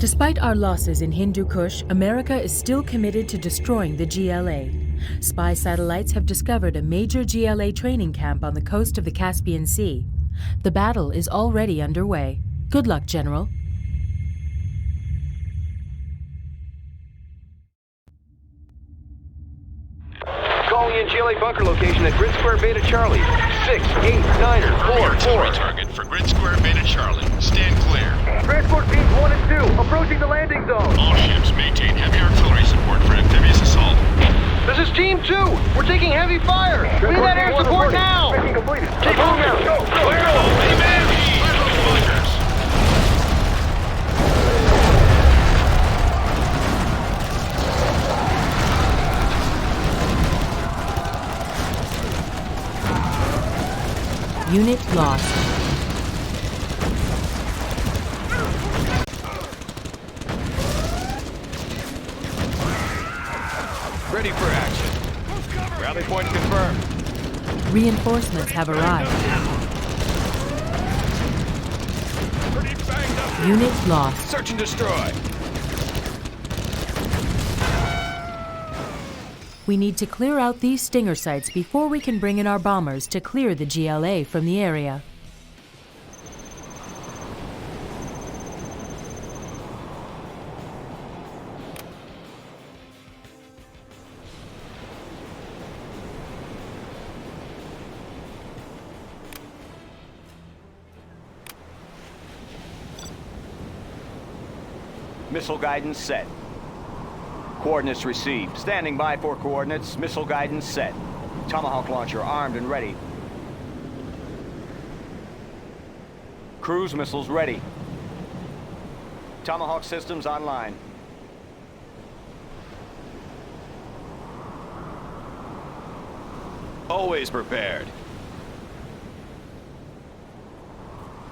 Despite our losses in Hindu Kush, America is still committed to destroying the GLA. Spy satellites have discovered a major GLA training camp on the coast of the Caspian Sea. The battle is already underway. Good luck, General. Calling in GLA bunker location at Grid Square Beta Charlie. 689er 44. Target for Grid Square Beta Charlie. Stand clear. Transport teams 1 and 2 approaching the landing zone. All ships maintain heavy artillery support for amphibious assault. This is Team 2. We're taking heavy fire. We need that air support now. Keep moving. Go. Clear all men. Fire those bunkers. Unit lost. Ready for action. Rally point confirmed. Reinforcements have arrived. Unit lost. Search and destroy. We need to clear out these stinger sites before we can bring in our bombers to clear the GLA from the area. Missile guidance set. Coordinates received. Standing by for coordinates. Missile guidance set. Tomahawk launcher armed and ready. Cruise missiles ready. Tomahawk systems online. Always prepared.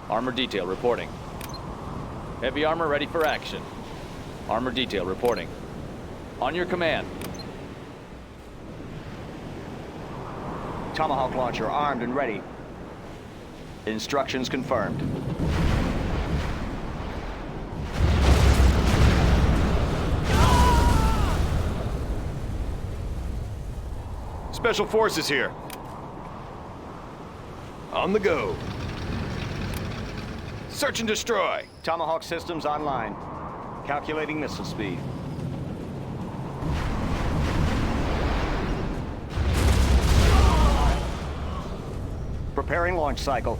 Armor detail reporting. Heavy armor ready for action. Armor detail reporting. On your command. Tomahawk launcher armed and ready. Instructions confirmed. Special Forces here. On the go. Search and destroy. Tomahawk systems online. Calculating missile speed. Preparing launch cycle.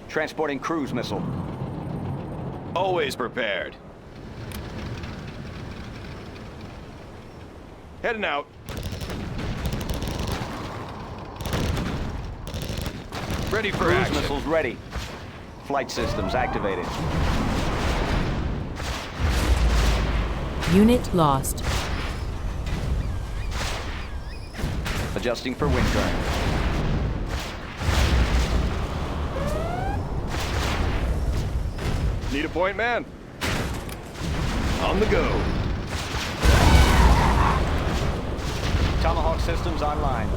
Transporting cruise missile. Always prepared. Heading out. Ready for Cruise action. missiles ready. Flight systems activated. Unit lost. Adjusting for wind current. Need a point man. On the go. Tomahawk systems online.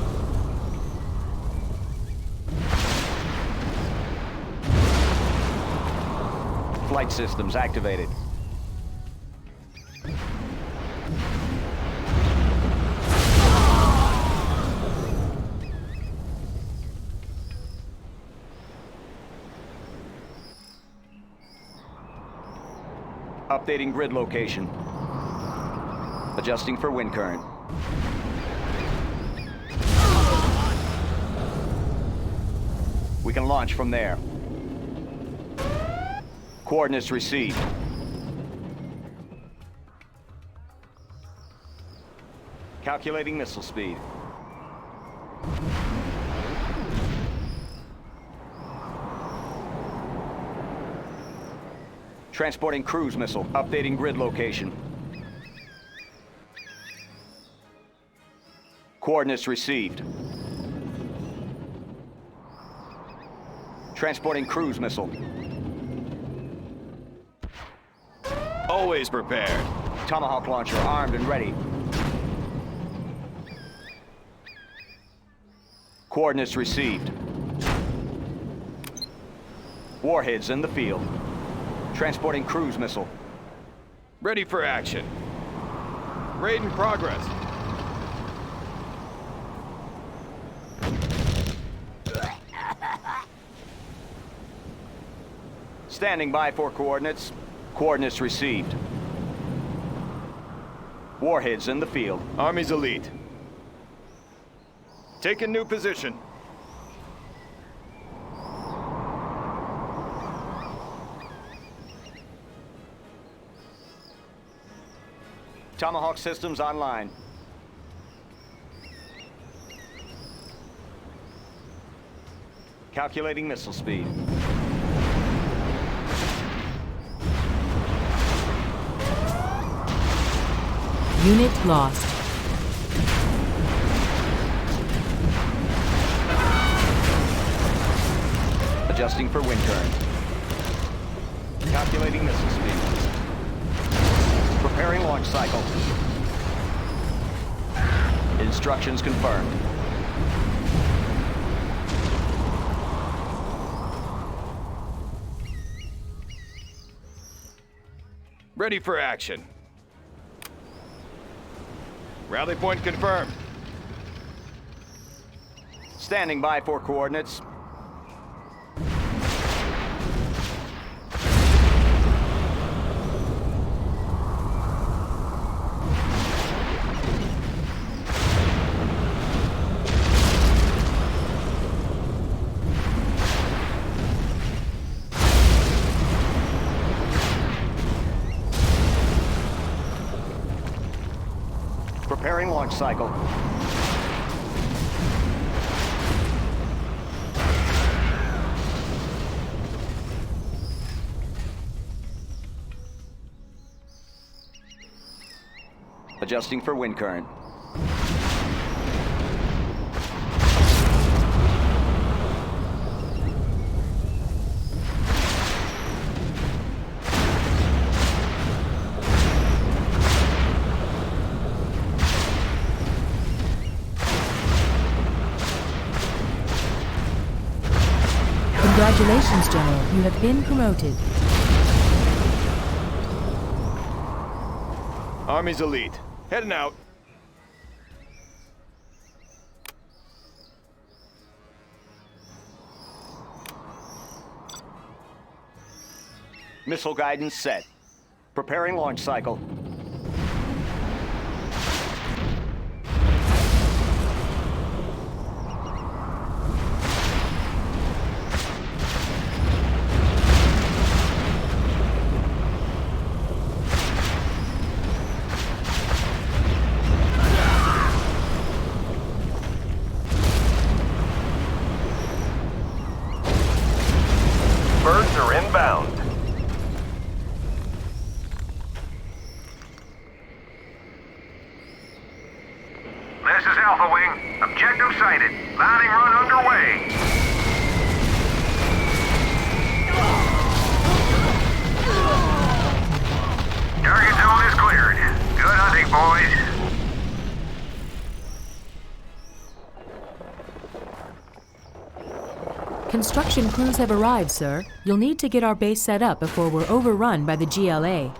Flight systems activated. Updating grid location. Adjusting for wind current. We can launch from there. Coordinates received. Calculating missile speed. Transporting cruise missile. Updating grid location. Coordinates received. Transporting cruise missile. Always prepared. Tomahawk launcher armed and ready. Coordinates received. Warheads in the field. Transporting cruise missile. Ready for action. Raid in progress. Standing by for coordinates. Coordinates received. Warheads in the field. Army's elite. Taking new position. Tomahawk systems online. Calculating missile speed. Unit lost. Adjusting for wind current. Calculating missile speed. Preparing launch cycle. Instructions confirmed. Ready for action. Rally point confirmed. Standing by for coordinates. Preparing launch cycle. Adjusting for wind current. Congratulations, General. You have been promoted. Army's elite. Heading out. Missile guidance set. Preparing launch cycle. Birds are inbound. This is Alpha Wing. Objective sighted. Landing run underway. Target zone is cleared. Good hunting, boys. Construction crews have arrived, sir. You'll need to get our base set up before we're overrun by the GLA.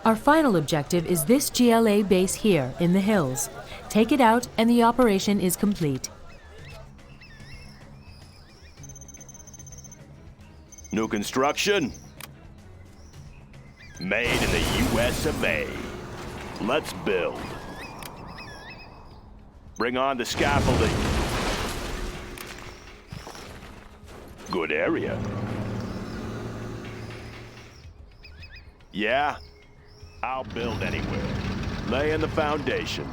Our final objective is this GLA base here in the hills. Take it out and the operation is complete. New construction. Made in the US of A. Let's build. Bring on the scaffolding. Good area. Yeah, I'll build anywhere. Laying the foundation.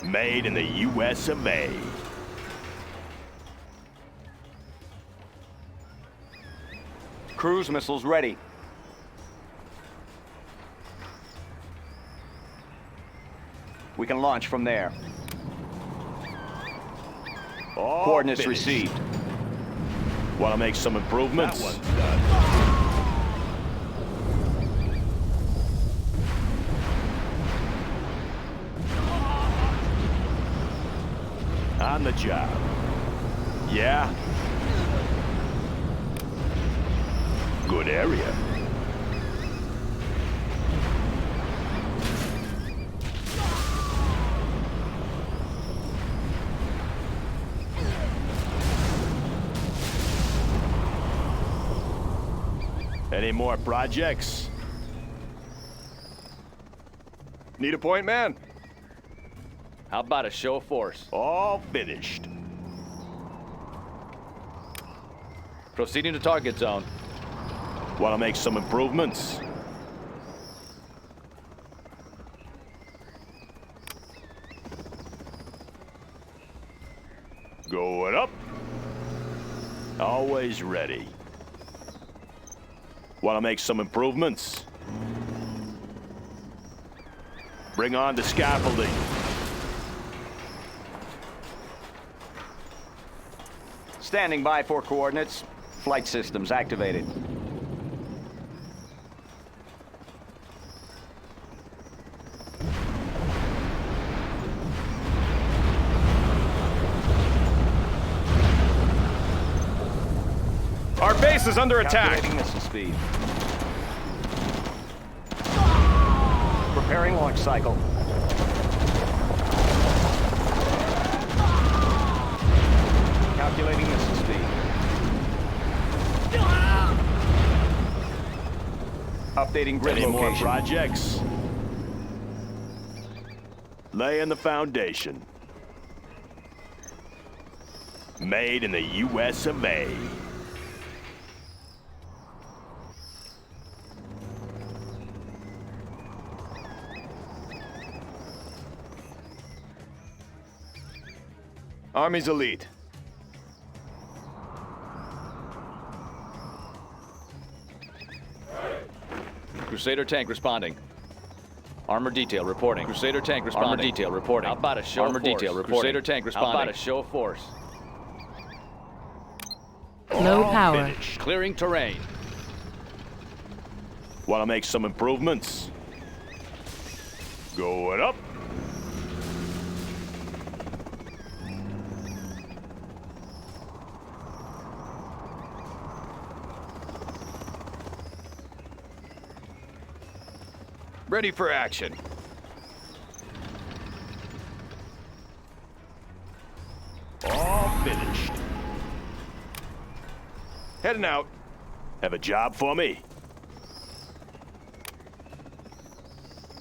Made in the US of A. Cruise missiles ready. We can launch from there. All Coordinates finished. received. Want to make some improvements? That one's done. On the job. Yeah? Good area. Any more projects? Need a point, man? How about a show of force? All finished. Proceeding to target zone. Want to make some improvements? Going up. Always ready. Want to make some improvements? Bring on the scaffolding. Standing by for coordinates. Flight systems activated. Our base is under attack. Calculating missile speed. Preparing launch cycle. Calculating missile speed. Updating grid Any more location. projects? Laying the foundation. Made in the US of A. Army's elite. Crusader tank responding. Armor detail reporting. Crusader tank responding. Armor detail reporting. How about a show of force? Armor detail reporting. Crusader tank responding. How about a show of force? Low power. Finished. Clearing terrain. Want to make some improvements? Going up. Ready for action. All finished. Heading out. Have a job for me?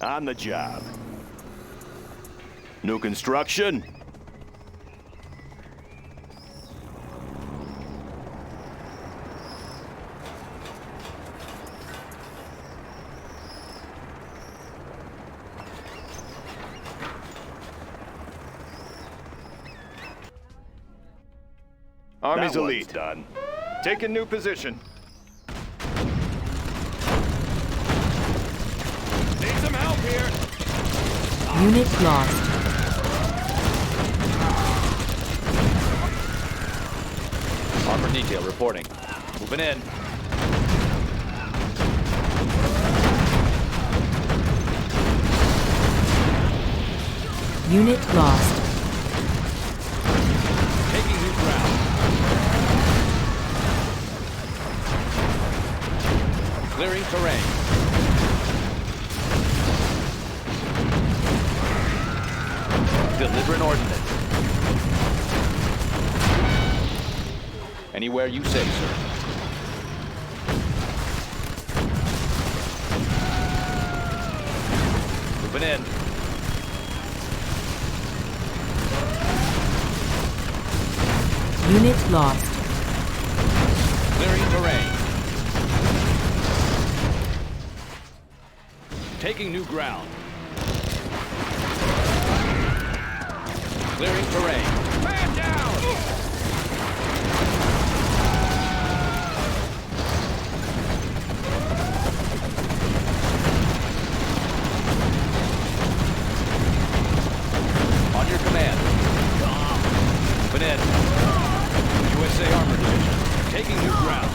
On the job. New construction? Army's That one's elite. done. Taking new position. Need some help here. Unit lost. Armor detail reporting. Moving in. Unit lost. Taking new ground. Clearing terrain. Delivering ordnance. Anywhere you say, sir. Moving in. Unit lost. Clearing terrain. Taking new ground. Clearing terrain. Man down! On your command. Moving in. USA Armor Division. Taking new ground.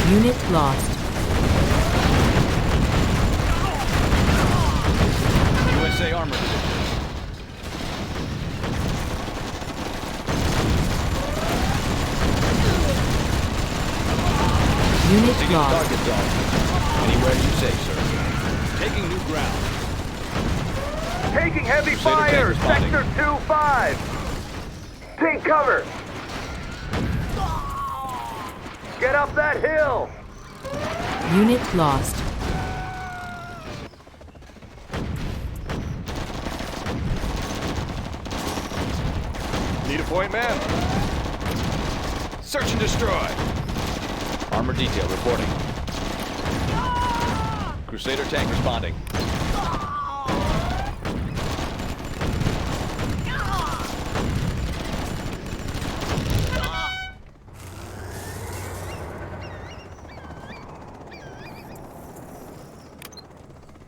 Unit lost. USA Armor Division. Unit Proceeding to lost. target zone. Anywhere you say, sir. Taking new ground. Taking heavy Crusader tank fire! responding. Sector 2-5! Take cover! Get up that hill! Unit lost. Need a point man. Search and destroy. Armor detail reporting. Crusader tank responding.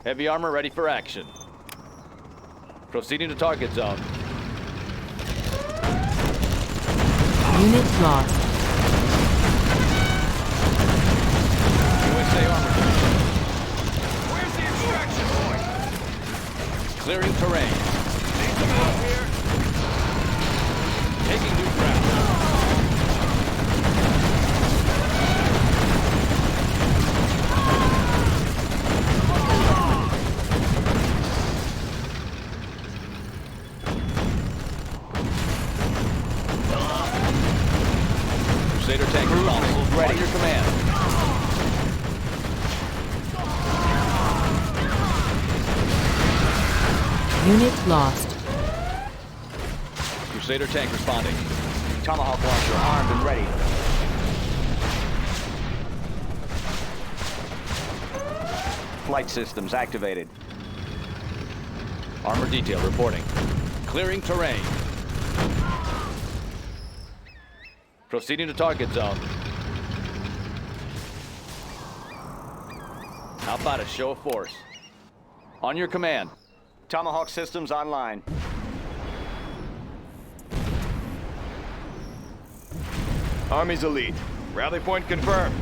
Heavy armor ready for action. Proceeding to target zone. Unit lost. USA Armor Division. Where's the extraction point? Clearing terrain. Need some help here. Taking new ground. Crusader tank responding. Ready. On your command. Unit lost. Crusader tank responding. Tomahawk launcher armed and ready. Flight systems activated. Armor detail reporting. Clearing terrain. Proceeding to target zone. How about a show of force? On your command. Tomahawk systems online. Army's elite. Rally point confirmed.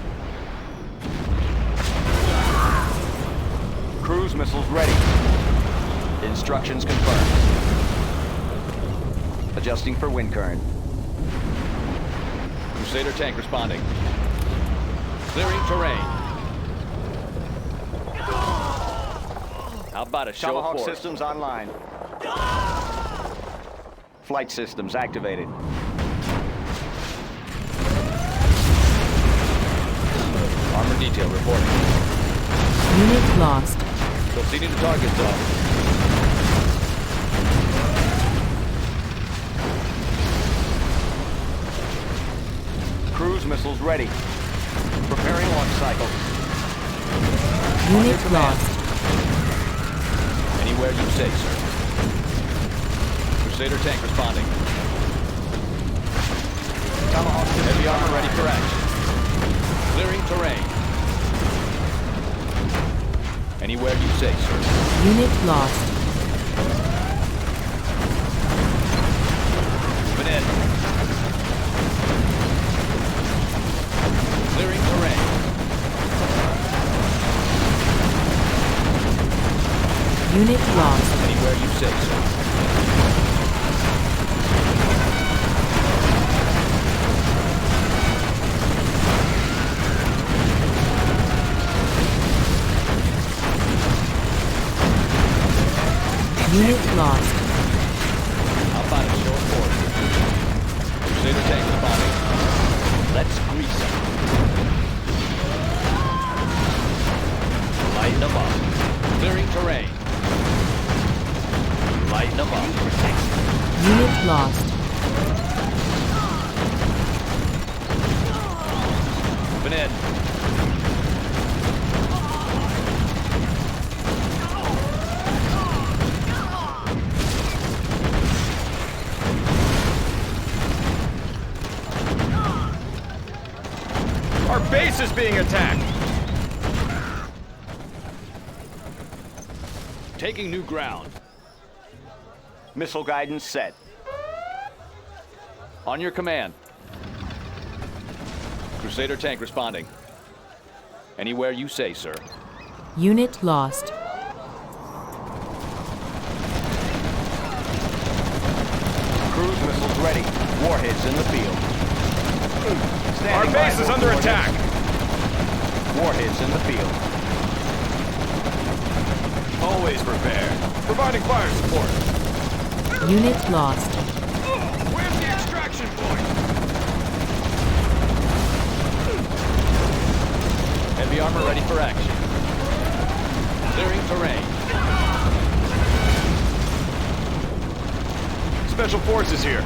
Cruise missiles ready. Instructions confirmed. Adjusting for wind current. Crusader tank responding. Clearing terrain. How about a show Tomahawk of force? systems online. Flight systems activated. Armor detail reporting. Unit lost. Proceeding to target zone. Cruise missiles ready. Preparing launch cycle. Unit lost. Anywhere you say, sir. Crusader tank responding. Tomahawk systems Heavy armor online. ready for action. Clearing terrain. Anywhere you say, sir. Unit lost. Moving in. Clearing terrain. Unit lost. Anywhere you say, sir. Unit lost. How about a show of force? Crusader tank responding. Let's grease them. Lighten them up. Clearing terrain. Lighten them up. Unit lost. Moving in. Our base is being attacked. Taking new ground. Missile guidance set. On your command. Crusader tank responding. Anywhere you say, sir. Unit lost. ready. Warheads in the field. Our Standing by base is for under coordinates. attack. Warheads in the field. Always prepared. Providing fire support. Unit lost. Where's the extraction point? Heavy armor ready for action. Clearing terrain. Special forces here.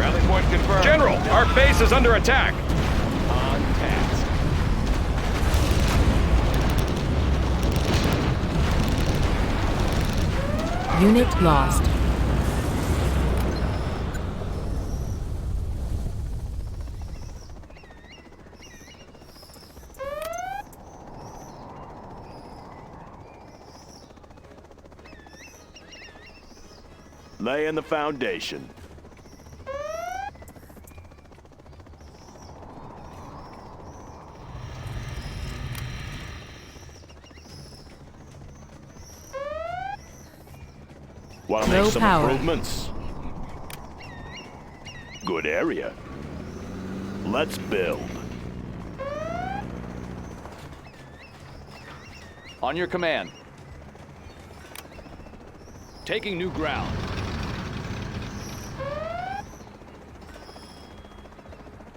Rally point confirmed. General, our base is under attack. On task. Unit lost. Laying the foundation. Want to make Low some power. improvements? Good area. Let's build. On your command. Taking new ground.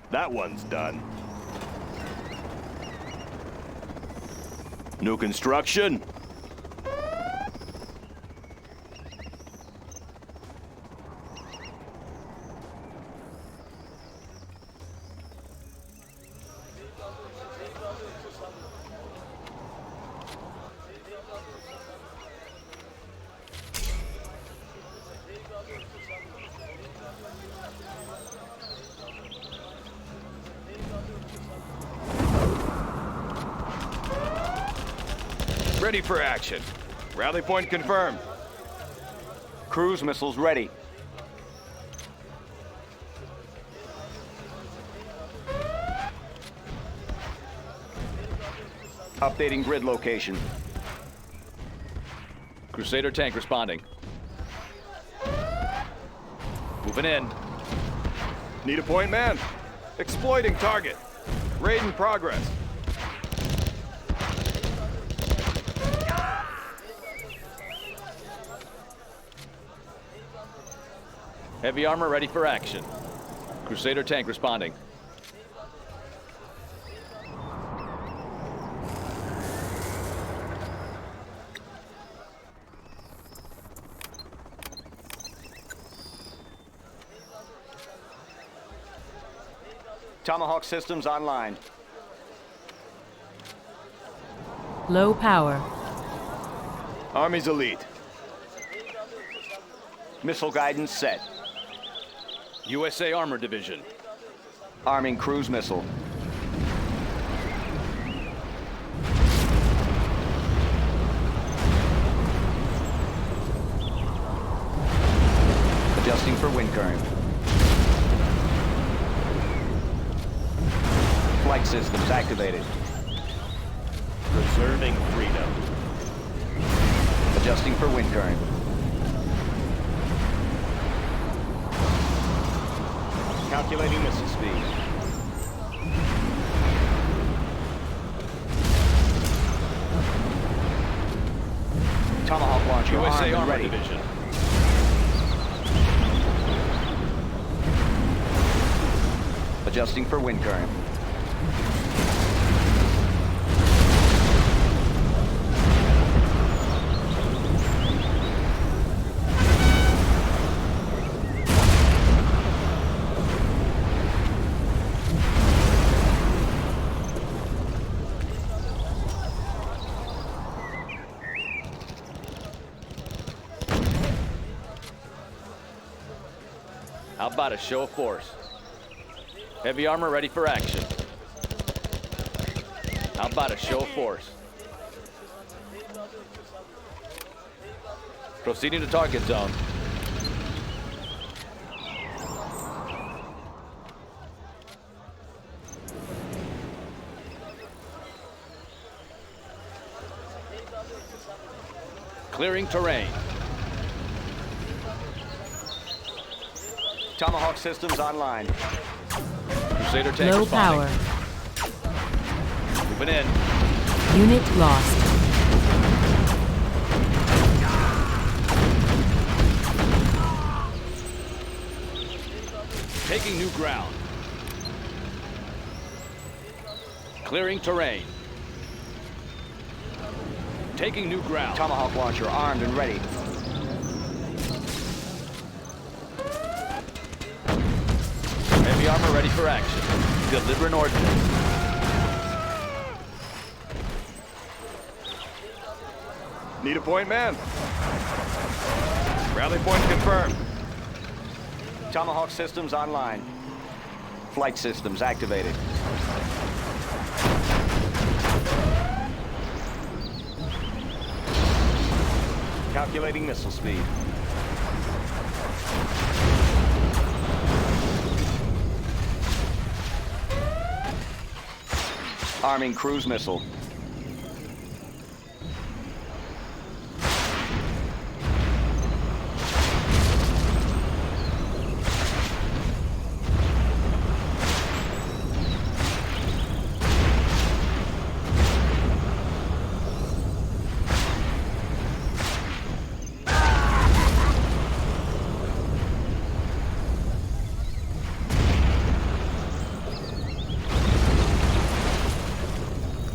That one's done. New construction? Ready for action. Rally point confirmed. Cruise missiles ready. Updating grid location. Crusader tank responding. Moving in. Need a point man. Exploiting target. Raid in progress. Heavy armor ready for action. Crusader tank responding. Tomahawk systems online. Low power. Army's elite. Missile guidance set. USA Armor Division. Arming cruise missile. Adjusting for wind current. Flight systems activated. Preserving freedom. Adjusting for wind current. Calculating missile speed. Tomahawk launcher USA armed and Armor ready. Division. Adjusting for wind current. How about a show of force? Heavy armor ready for action. How about a show of force? Proceeding to target zone. Clearing terrain. Tomahawk systems online. Crusader tank Low responding. power. Moving in. Unit lost. Taking new ground. Clearing terrain. Taking new ground. Tomahawk launcher armed and ready. Heavy armor ready for action. Delivering ordnance. Need a point, man? Rally point confirmed. Tomahawk systems online. Flight systems activated. Calculating missile speed. Arming cruise missile.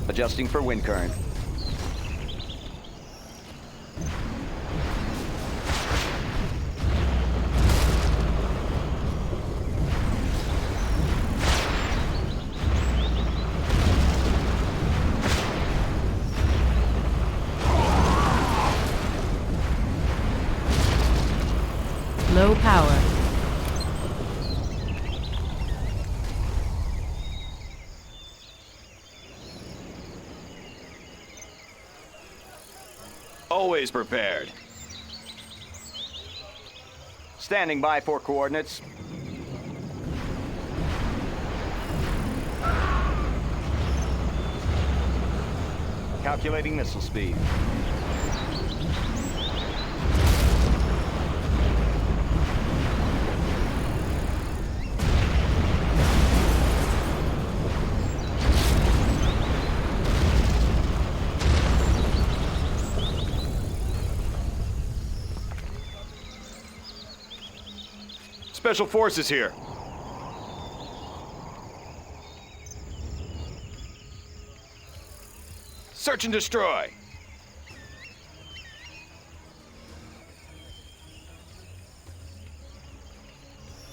Adjusting for wind current. Low power. Always prepared. Standing by for coordinates. Calculating missile speed. Special forces here. Search and destroy.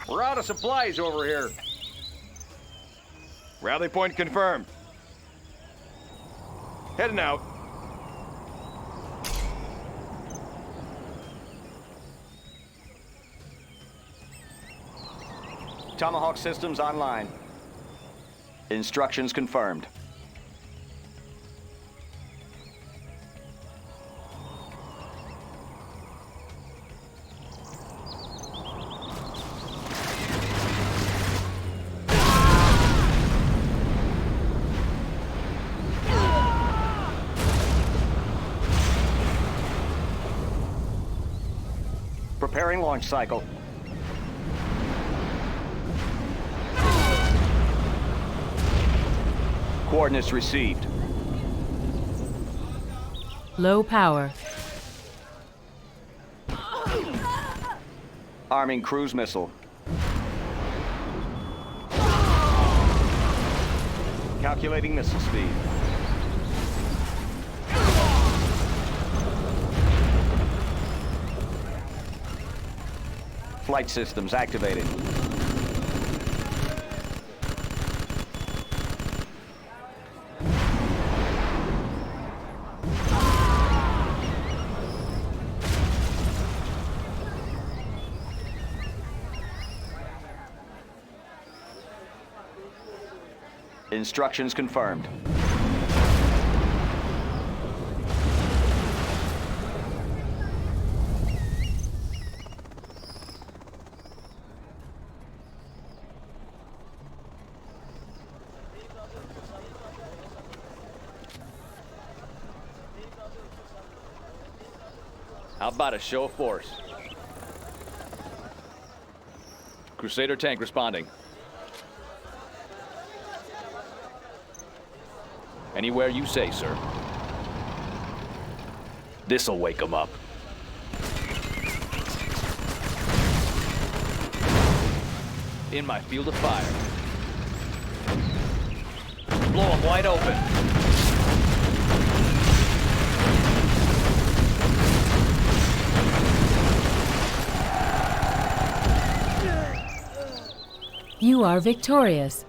We're out of supplies over here. Rally point confirmed. Heading out. Tomahawk systems online. Instructions confirmed. Preparing launch cycle. Coordinates received. Low power. Arming cruise missile. Calculating missile speed. Flight systems activated. Instructions confirmed. How about a show of force? Crusader tank responding. Anywhere you say, sir. This'll wake them up. In my field of fire. Blow them wide open. You are victorious.